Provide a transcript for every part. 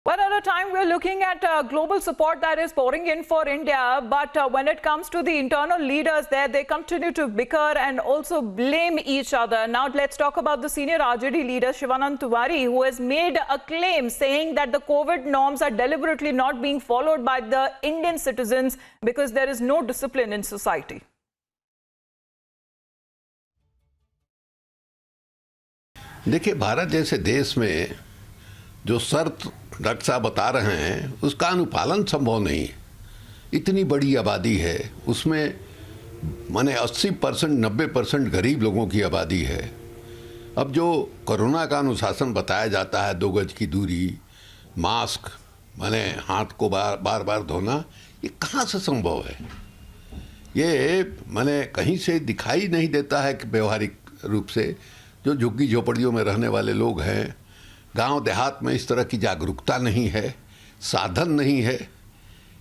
Well, at a time we're looking at global support that is pouring in for India, but when it comes to the internal leaders there, they continue to bicker and also blame each other. Now, let's talk about the senior RJD leader, Shivanand Tiwari, who has made a claim saying that the COVID norms are deliberately not being followed by the Indian citizens because there is no discipline in society. देखिए, भारत जैसे देश में जो शर्त doctor साहब बता रहे हैं उसका अनुपालन संभव नहीं है। इतनी बड़ी आबादी है, उसमें माने 80% 90% गरीब लोगों की आबादी है। अब जो कोरोना का अनुशासन बताया जाता है, 2 गज की दूरी, मास्क, माने हाथ को बार बार धोना, ये कहाँ से संभव है? ये माने कहीं से दिखाई नहीं देता है कि व्यवहारिक रूप से जो झुग्गी झोपड़ियों में रहने वाले लोग हैं, गांव देहात में इस तरह की जागरूकता नहीं है, साधन नहीं है।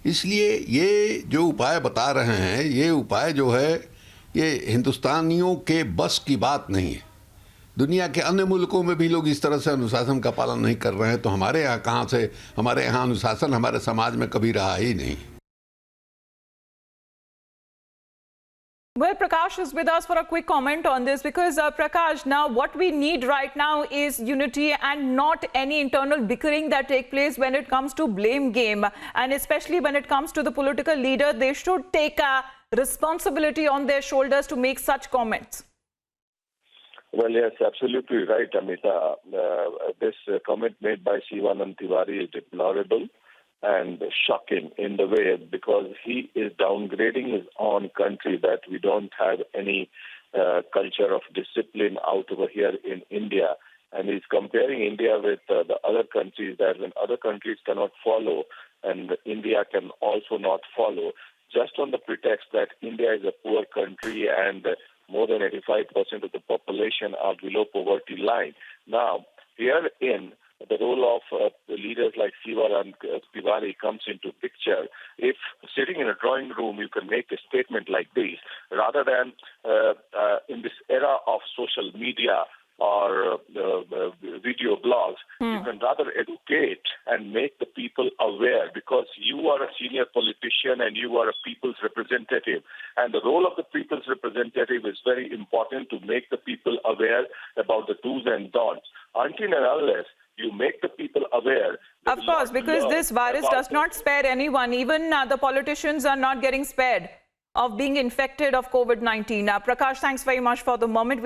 इसलिए ये जो उपाय बता रहे हैं, ये उपाय जो है ये हिंदुस्तानियों के बस की बात नहीं है। दुनिया के अन्य मुल्कों में भी लोग इस तरह से अनुशासन का पालन नहीं कर रहे हैं, तो हमारे यहाँ कहाँ से? हमारे यहाँ अनुशासन हमारे समाज में कभी रहा ही नहीं। Well, Prakash is with us for a quick comment on this because, Prakash, now what we need right now is unity and not any internal bickering that take place when it comes to blame game. And especially when it comes to the political leader, they should take a responsibility on their shoulders to make such comments. Well, yes, absolutely right, Amita. This comment made by Shivanand Tiwari is deplorable and shocking in the way because he is downgrading his own country, that we don't have any culture of discipline out over here in India. And he's comparing India with the other countries, that when other countries cannot follow and India can also not follow, just on the pretext that India is a poor country and more than 85% of the population are below poverty line. Now, herein, the role of leaders like Shivanand Tiwari comes into picture. If sitting in a drawing room you can make a statement like this, rather than in this era of social media or video blogs, you can rather educate and make the people aware, because you are a senior politician and you are a people's representative. And the role of the people's representative is very important, to make the people aware about the do's and don'ts. Until and unless you make the people aware. Of course, because this virus does not spare anyone. Even the politicians are not getting spared of being infected of COVID-19. Prakash, thanks very much for the moment.